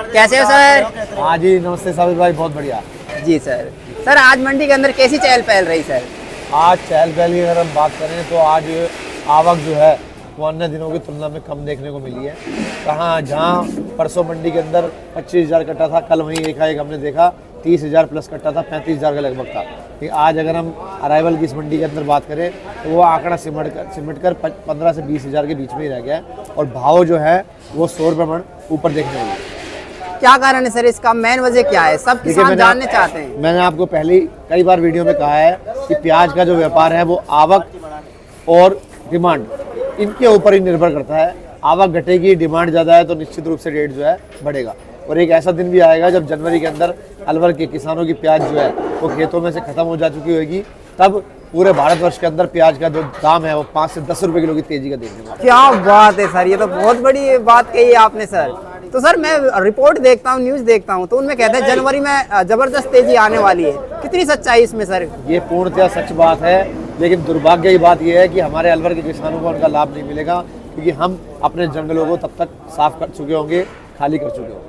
कैसे हो सर? हाँ जी, नमस्ते साबिर भाई, बहुत बढ़िया। जी सर। सर आज मंडी के अंदर कैसी चहल पहल रही सर? आज चहल पहल की अगर हम बात करें तो आज आवक जो है वो अन्य दिनों की तुलना में कम देखने को मिली है। कहाँ जहाँ परसों मंडी के अंदर 25,000 कट्टा था, कल वहीं एकाएक हमने देखा 30,000 प्लस कट्टा था, 35,000 का लगभग था। लेकिन आज अगर हम अराइवल की इस मंडी के अंदर बात करें तो वो आंकड़ा सिमट कर 15 से 20,000 के बीच में ही रह गया है और भाव जो है वो 100 रुपये मन ऊपर देखने को मिला। क्या कारण है सर इसका? मेन वजह क्या है? सब किसान जानने चाहते हैं। मैंने आपको पहले ही कई बार वीडियो में कहा है कि प्याज का जो व्यापार है वो आवक और डिमांड इनके ऊपर ही निर्भर करता है। आवक घटेगी, डिमांड ज़्यादा है तो निश्चित रूप से रेट जो है बढ़ेगा। और एक ऐसा दिन भी आएगा जब जनवरी के अंदर अलवर के किसानों की प्याज जो है वो खेतों में से खत्म हो जा चुकी होगी, तब पूरे भारतवर्ष के अंदर प्याज का जो दाम है वो 5 से 10 रुपए किलो की तेजी का देखने को। क्या बात है सर, ये तो बहुत बड़ी बात कही है आपने सर। तो सर मैं रिपोर्ट देखता हूँ, न्यूज़ देखता हूँ, तो उनमें कहते हैं जनवरी में जबरदस्त तेजी आने वाली है। कितनी सच्चाई इसमें सर? ये पूर्णतः सच बात है, लेकिन दुर्भाग्य की बात यह है कि हमारे अलवर के किसानों को उनका लाभ नहीं मिलेगा, क्योंकि हम अपने जंगलों को तब तक साफ कर चुके होंगे, खाली कर चुके होंगे।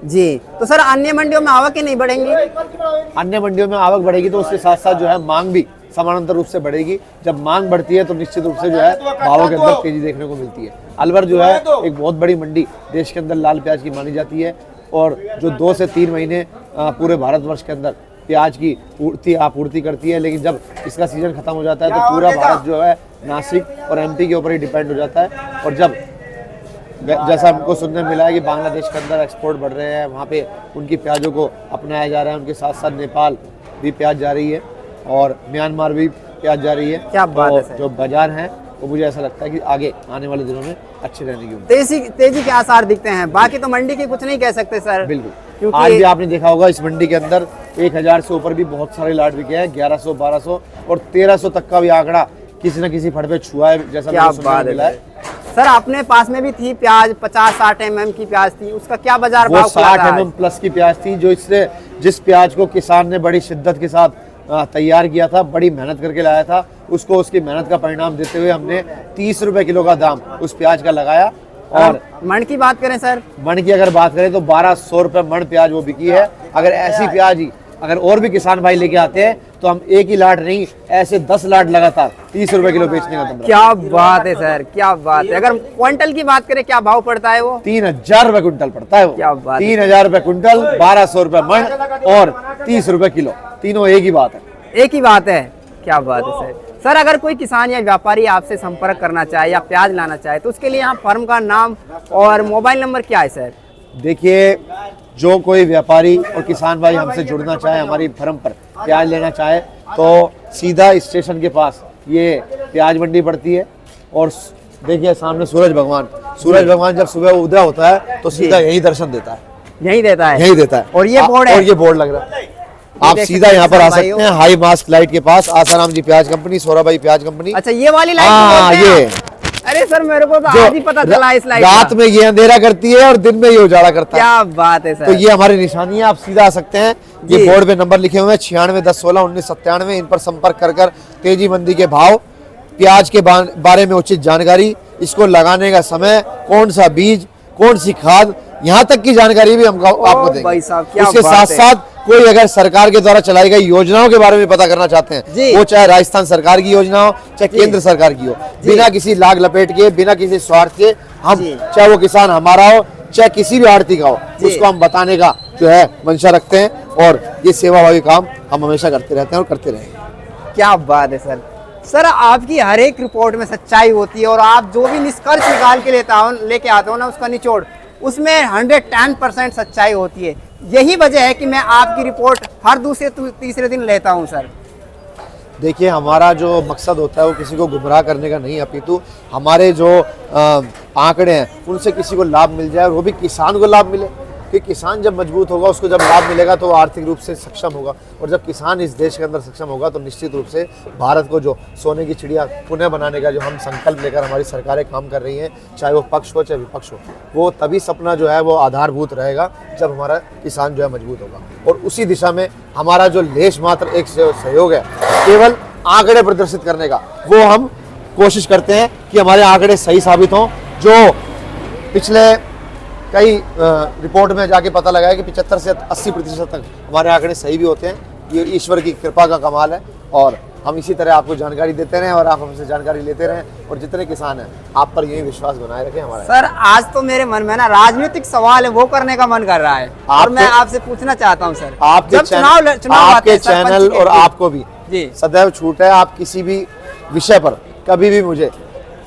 जी। तो सर अन्य मंडियों में आवक नहीं बढ़ेंगी? अन्य मंडियों में आवक बढ़ेगी तो उसके साथ साथ जो है मांग भी समानांतर रूप से बढ़ेगी। जब मांग बढ़ती है तो निश्चित रूप से जो है भावों के अंदर तेजी देखने को मिलती है। अलवर जो है एक बहुत बड़ी मंडी देश के अंदर लाल प्याज की मानी जाती है और जो 2 से 3 महीने पूरे भारतवर्ष के अंदर प्याज की आपूर्ति करती है। लेकिन जब इसका सीजन खत्म हो जाता है तो पूरा भारत जो है नासिक और एमपी के ऊपर ही डिपेंड हो जाता है। और जब जैसा हमको सुनने में मिला है कि बांग्लादेश के अंदर एक्सपोर्ट बढ़ रहे हैं, वहाँ पे उनकी प्याजों को अपनाया जा रहा है, उनके साथ साथ नेपाल भी प्याज जा रही है और म्यांमार भी प्याज जा रही है। क्या बात है सर। जो बाजार हैं वो मुझे ऐसा लगता है कि आगे आने वाले दिनों में अच्छे रहने की उम्मीद। तेजी के आसार दिखते हैं। बाकी तो मंडी की कुछ नहीं कह सकते सर। बिल्कुल, क्योंकि आज भी आपने देखा होगा इस मंडी के अंदर 1000 से ऊपर भी बहुत सारे लाट बिके हैं। 1100, 1200 और 1300 तक का भी आंकड़ा किसी न किसी फड़ पे छुआ है, जैसा मुझे सुनने में मिला है। सर अपने पास में भी थी प्याज 50-60 mm की प्याज थी, उसका क्या बाजार वो भाव? 60 mm प्लस की प्याज थी, जो इससे जिस प्याज को किसान ने बड़ी शिद्दत के साथ तैयार किया था, बड़ी मेहनत करके लाया था, उसको उसकी मेहनत का परिणाम देते हुए हमने 30 रुपए किलो का दाम उस प्याज का लगाया। और मण की बात करें सर? मण की अगर बात करें तो 1200 रुपए मण प्याज वो बिकी है। अगर ऐसी प्याज ही अगर और भी किसान भाई लेके आते हैं तो हम एक ही लाट नहीं, ऐसे 10 लाट लगातार 30 रुपए किलो बेचने का दम। क्या बात है सर, क्या बात है। अगर क्विंटल की बात करें क्या भाव पड़ता है वो? 3000 रुपए कुंटल पड़ता है वो। क्या बात है। 3000 रुपए कुंटल, 1200 रुपए मण और 30 रुपए किलो, तीनों एक ही बात है। एक ही बात है। क्या बात है सर। सर अगर कोई किसान या व्यापारी आपसे संपर्क करना चाहे या प्याज लाना चाहे तो उसके लिए यहाँ फर्म का नाम और मोबाइल नंबर क्या है सर? देखिए, जो कोई व्यापारी और किसान भाई हमसे जुड़ना चाहे, हमारी फर्म पर प्याज लेना चाहे, तो सीधा स्टेशन के पास ये प्याज मंडी पड़ती है। और देखिए सामने सूरज भगवान जब सुबह उदय होता है तो सीधा यही दर्शन देता है, यही देता है, यही देता है। और ये बोर्ड है, और ये बोर्ड लग रहा है, आप सीधा यहाँ पर आ सकते हैं। हाई मास्क लाइट के पास आसाराम जी प्याज कंपनी, सोराबाई प्याज कंपनी। अच्छा ये वाली लाइट? हाँ ये। अरे सर मेरे को तो आज ही पता चला इस लाइट रात में ये अंधेरा करती है और दिन में ये उजाला करता है। क्या बात है सर। तो ये हमारी निशानी है, आप सीधा आ सकते हैं। ये बोर्ड पे नंबर लिखे हुए हैं 96 10 16 19 97। इन पर संपर्क कर तेजी मंदी के भाव, प्याज के बारे में उचित जानकारी, इसको लगाने का समय, कौन सा बीज, कौन सी खाद, यहाँ तक की जानकारी भी हम आपको देंगे। इसके साथ साथ कोई अगर सरकार के द्वारा चलाई गई योजनाओं के बारे में पता करना चाहते हैं, वो चाहे राजस्थान सरकार की योजना हो चाहे केंद्र सरकार की हो, बिना किसी लाग लपेट के, बिना किसी स्वार्थ के, हम चाहे वो किसान हमारा हो चाहे किसी भी आड़ती का हो, उसको हम बताने का जो है मंशा रखते हैं। और ये सेवाभावी काम हम हमेशा करते रहते हैं और करते रहेंगे। क्या बात है सर। सर आपकी हर एक रिपोर्ट में सच्चाई होती है और आप जो भी निष्कर्ष निकाल के लेके आते हो ना, उसका निचोड़, उसमें 110% सच्चाई होती है। यही वजह है कि मैं आपकी रिपोर्ट हर दूसरे तीसरे दिन लेता हूं सर। देखिए, हमारा जो मकसद होता है वो किसी को गुमराह करने का नहीं, अपितु हमारे जो आंकड़े हैं उनसे किसी को लाभ मिल जाए और वो भी किसान को लाभ मिले। कि किसान जब मजबूत होगा, उसको जब लाभ मिलेगा तो वो आर्थिक रूप से सक्षम होगा, और जब किसान इस देश के अंदर सक्षम होगा तो निश्चित रूप से भारत को जो सोने की चिड़िया पुनः बनाने का जो हम संकल्प लेकर हमारी सरकारें काम कर रही हैं, चाहे वो पक्ष हो चाहे विपक्ष हो, वो तभी सपना जो है वो आधारभूत रहेगा जब हमारा किसान जो है मजबूत होगा। और उसी दिशा में हमारा जो लेश मात्र एक सहयोग है केवल आंकड़े प्रदर्शित करने का, वो हम कोशिश करते हैं कि हमारे आंकड़े सही साबित हों। जो पिछले कई रिपोर्ट में जाके पता लगा है कि 75 से 80% तक हमारे आंकड़े सही भी होते हैं। ये ईश्वर की कृपा का कमाल है और हम इसी तरह आपको जानकारी देते रहें और आप हमसे जानकारी लेते रहें और जितने किसान हैं आप पर यही विश्वास बनाए रखें हमारा। सर आज तो मेरे मन में ना राजनीतिक सवाल है वो करने का मन कर रहा है और मैं आपसे पूछना चाहता हूँ सर, आपके जब चुनाव आपके चैनल और आपको भी जी सदैव छूट है, आप किसी भी विषय पर कभी भी मुझे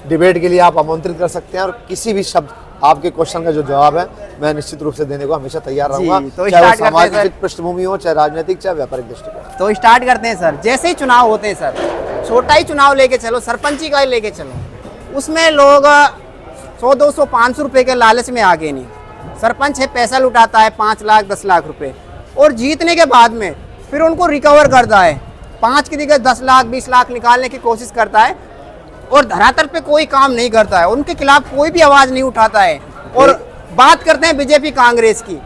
डिबेट के लिए आप आमंत्रित कर सकते हैं और किसी भी शब्द आपके क्वेश्चन का जो जवाब है मैं निश्चित रूप से देने को हमेशा तैयार रहूंगा, तो चाहे वो सामाजिक पृष्ठभूमि हो, चाहे राजनीतिक, चाहे व्यापारिक दृष्टिकोण। तो स्टार्ट करते हैं सर। जैसे ही चुनाव होते हैं सर, छोटा ही चुनाव लेके चलो, सरपंची का ही लेके चलो, उसमें लोग 100-200 500 रुपए के लालच में आगे नहीं। सरपंच है पैसा लुटाता है 5 लाख 10 लाख रुपए और जीतने के बाद में फिर उनको रिकवर करता है, 5 की जगह 10 लाख 20 लाख निकालने की कोशिश करता है और धरातल पे कोई काम नहीं करता है, उनके खिलाफ कोई भी आवाज नहीं उठाता है और बात करते हैं बीजेपी कांग्रेस की,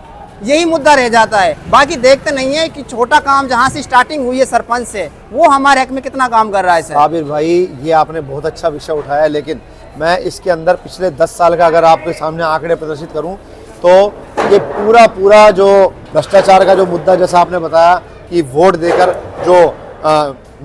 यही मुद्दा रह जाता है। बाकी देखते नहीं है कि छोटा काम जहां से स्टार्टिंग हुई है सरपंच से, वो हमारे हक में कितना काम कर रहा है सर। आबिर भाई ये आपने बहुत अच्छा विषय उठाया है, लेकिन मैं इसके अंदर पिछले 10 साल का अगर आपके सामने आंकड़े प्रदर्शित करूं तो ये पूरा जो भ्रष्टाचार का जो मुद्दा, जैसा आपने बताया कि वोट देकर जो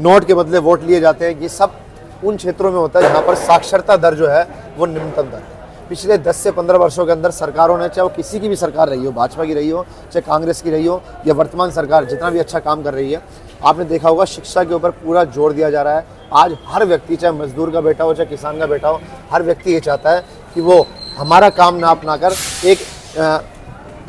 नोट के बदले वोट लिए जाते हैं, ये सब उन क्षेत्रों में होता है जहां पर साक्षरता दर जो है वो निम्नतम दर है। पिछले 10 से 15 वर्षों के अंदर सरकारों ने, चाहे वो किसी की भी सरकार रही हो, भाजपा की रही हो, चाहे कांग्रेस की रही हो या वर्तमान सरकार जितना भी अच्छा काम कर रही है, आपने देखा होगा शिक्षा के ऊपर पूरा जोर दिया जा रहा है। आज हर व्यक्ति, चाहे मजदूर का बेटा हो चाहे किसान का बेटा हो, हर व्यक्ति ये चाहता है कि वो हमारा काम ना अपना कर एक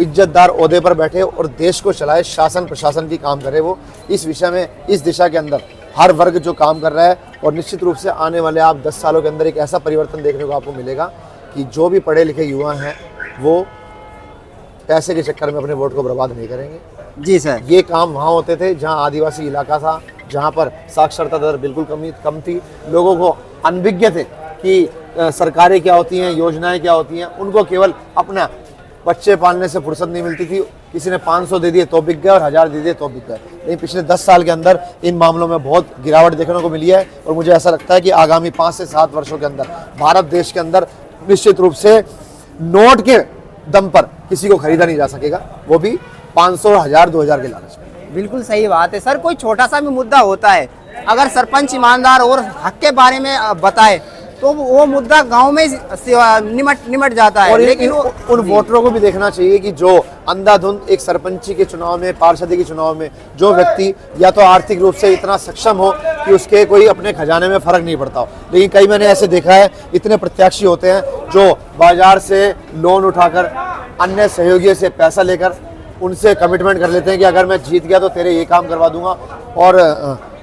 इज्जतदार ओहदे पर बैठे और देश को चलाए, शासन प्रशासन की काम करे। वो इस विषय में, इस दिशा के अंदर हर वर्ग जो काम कर रहा है और निश्चित रूप से आने वाले आप 10 सालों के अंदर एक ऐसा परिवर्तन देखने को आपको मिलेगा कि जो भी पढ़े लिखे युवा हैं वो पैसे के चक्कर में अपने वोट को बर्बाद नहीं करेंगे। जी सर। ये काम वहाँ होते थे जहाँ आदिवासी इलाका था, जहाँ पर साक्षरता दर बिल्कुल कम थी, लोगों को अनभिज्ञ थे कि सरकारें क्या होती हैं, योजनाएं क्या होती हैं, उनको केवल अपना बच्चे पालने से फुर्सत नहीं मिलती थी। किसी ने 500 दे दिए तो बिक गए और 1000 दे दिए तो बिक गए। लेकिन पिछले 10 साल के अंदर इन मामलों में बहुत गिरावट देखने को मिली है और मुझे ऐसा लगता है कि आगामी 5 से 7 वर्षों के अंदर भारत देश के अंदर निश्चित रूप से नोट के दम पर किसी को खरीदा नहीं जा सकेगा, वो भी 500, 1000, 2000 के लालच में। बिल्कुल सही बात है सर। कोई छोटा सा भी मुद्दा होता है, अगर सरपंच ईमानदार और हक के बारे में बताए तो वो मुद्दा गांव में निमट जाता है। और लेकिन उन वोटरों को भी देखना चाहिए कि जो अंधाधुंध एक सरपंची के चुनाव में, पार्षदी के चुनाव में जो व्यक्ति या तो आर्थिक रूप से इतना सक्षम हो कि उसके कोई अपने खजाने में फर्क नहीं पड़ता हो, लेकिन कई मैंने ऐसे देखा है इतने प्रत्याशी होते हैं जो बाजार से लोन उठाकर, अन्य सहयोगियों से पैसा लेकर उनसे कमिटमेंट कर लेते हैं कि अगर मैं जीत गया तो तेरे ये काम करवा दूंगा। और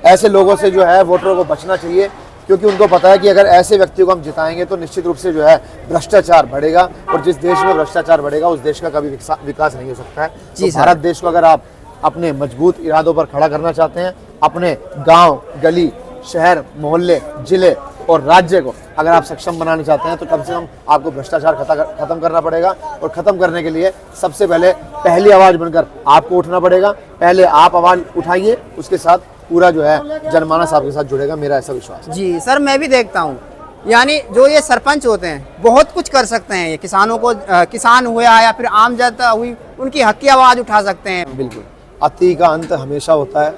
ऐसे लोगों से जो है वोटरों को बचना चाहिए, क्योंकि उनको पता है कि अगर ऐसे व्यक्तियों को हम जिताएंगे तो निश्चित रूप से जो है भ्रष्टाचार बढ़ेगा और जिस देश में भ्रष्टाचार बढ़ेगा उस देश का कभी विकास नहीं हो सकता है। तो भारत देश को अगर आप अपने मजबूत इरादों पर खड़ा करना चाहते हैं, अपने गांव, गली, शहर, मोहल्ले, जिले और राज्य को अगर आप सक्षम बनाना चाहते हैं तो कम से कम आपको भ्रष्टाचार खत्म करना पड़ेगा। और खत्म करने के लिए सबसे पहले पहली आवाज़ बनकर आपको उठना पड़ेगा। पहले आप आवाज़ उठाइए, उसके साथ पूरा जो है जनमानस आपके साथ जुड़ेगा, मेरा ऐसा विश्वास है। जी सर, मैं भी देखता हूँ, यानी जो ये सरपंच होते हैं बहुत कुछ कर सकते हैं। ये किसानों को, किसान हुआ या फिर आम जनता हुई, उनकी हक की आवाज़ उठा सकते हैं। बिल्कुल, अति का अंत हमेशा होता है,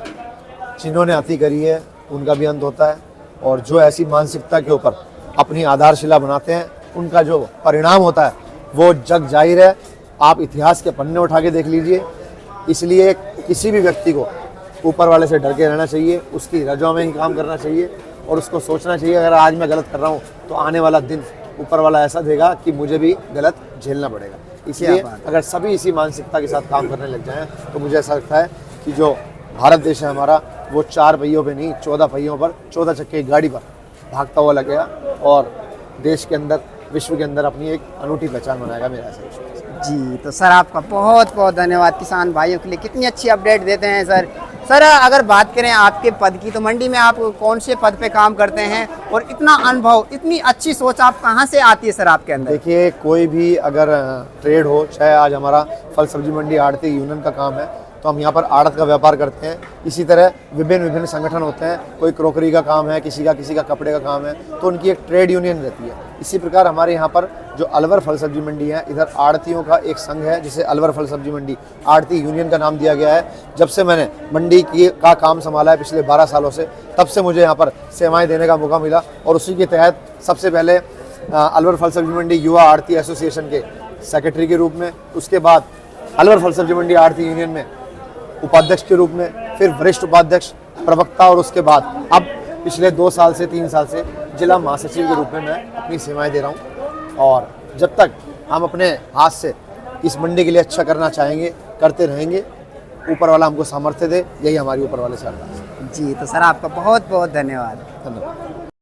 जिन्होंने अति करी है उनका भी अंत होता है और जो ऐसी मानसिकता के ऊपर अपनी आधारशिला बनाते हैं उनका जो परिणाम होता है वो जग जाहिर है। आप इतिहास के पन्ने उठा के देख लीजिए। इसलिए किसी भी व्यक्ति को ऊपर वाले से डर के रहना चाहिए, उसकी रजों में ही काम करना चाहिए और उसको सोचना चाहिए अगर आज मैं गलत कर रहा हूँ तो आने वाला दिन ऊपर वाला ऐसा देगा कि मुझे भी गलत झेलना पड़ेगा। इसलिए अगर सभी इसी मानसिकता के साथ काम करने लग जाएं तो मुझे ऐसा लगता है कि जो भारत देश है हमारा वो 4 पहियों पे नहीं 14 पहियों पर, 14 चक्के की गाड़ी पर भागता हुआ लगेगा और देश के अंदर, विश्व के अंदर अपनी एक अनूठी पहचान बनाएगा, मेरा ऐसा विश्वास है। जी तो सर आपका बहुत बहुत धन्यवाद किसान भाइयों के लिए, कितनी अच्छी अपडेट देते हैं सर। सर अगर बात करें आपके पद की तो मंडी में आप कौन से पद पे काम करते हैं और इतना अनुभव, इतनी अच्छी सोच आप कहाँ से आती है सर आपके अंदर? देखिए, कोई भी अगर ट्रेड हो, चाहे आज हमारा फल सब्जी मंडी आड़ती यूनियन का काम है तो हम यहाँ पर आड़त का व्यापार करते हैं। इसी तरह विभिन्न संगठन होते हैं, कोई क्रोकरी का काम है, किसी का कपड़े का काम है, तो उनकी एक ट्रेड यूनियन रहती है। इसी प्रकार हमारे यहाँ पर जो अलवर फल सब्जी मंडी है, इधर आड़तियों का एक संघ है जिसे अलवर फल सब्जी मंडी आड़ती यूनियन का नाम दिया गया है। जब से मैंने मंडी का काम संभाला है पिछले 12 सालों से, तब से मुझे यहाँ पर सेवाएं देने का मौका मिला और उसी के तहत सबसे पहले अलवर फल सब्जी मंडी युवा आड़ती एसोसिएशन के सेक्रेटरी के रूप में, उसके बाद अलवर फल सब्जी मंडी आड़ती यूनियन में उपाध्यक्ष के रूप में, फिर वरिष्ठ उपाध्यक्ष, प्रवक्ता और उसके बाद अब पिछले 2 साल से 3 साल से जिला महासचिव के रूप में मैं अपनी सेवाएं दे रहा हूं। और जब तक हम अपने हाथ से इस मंडी के लिए अच्छा करना चाहेंगे, करते रहेंगे। ऊपर वाला हमको सामर्थ्य दे, यही हमारी ऊपर वाले से अरदास है। जी, तो सर आपका बहुत बहुत धन्यवाद। धन्यवाद।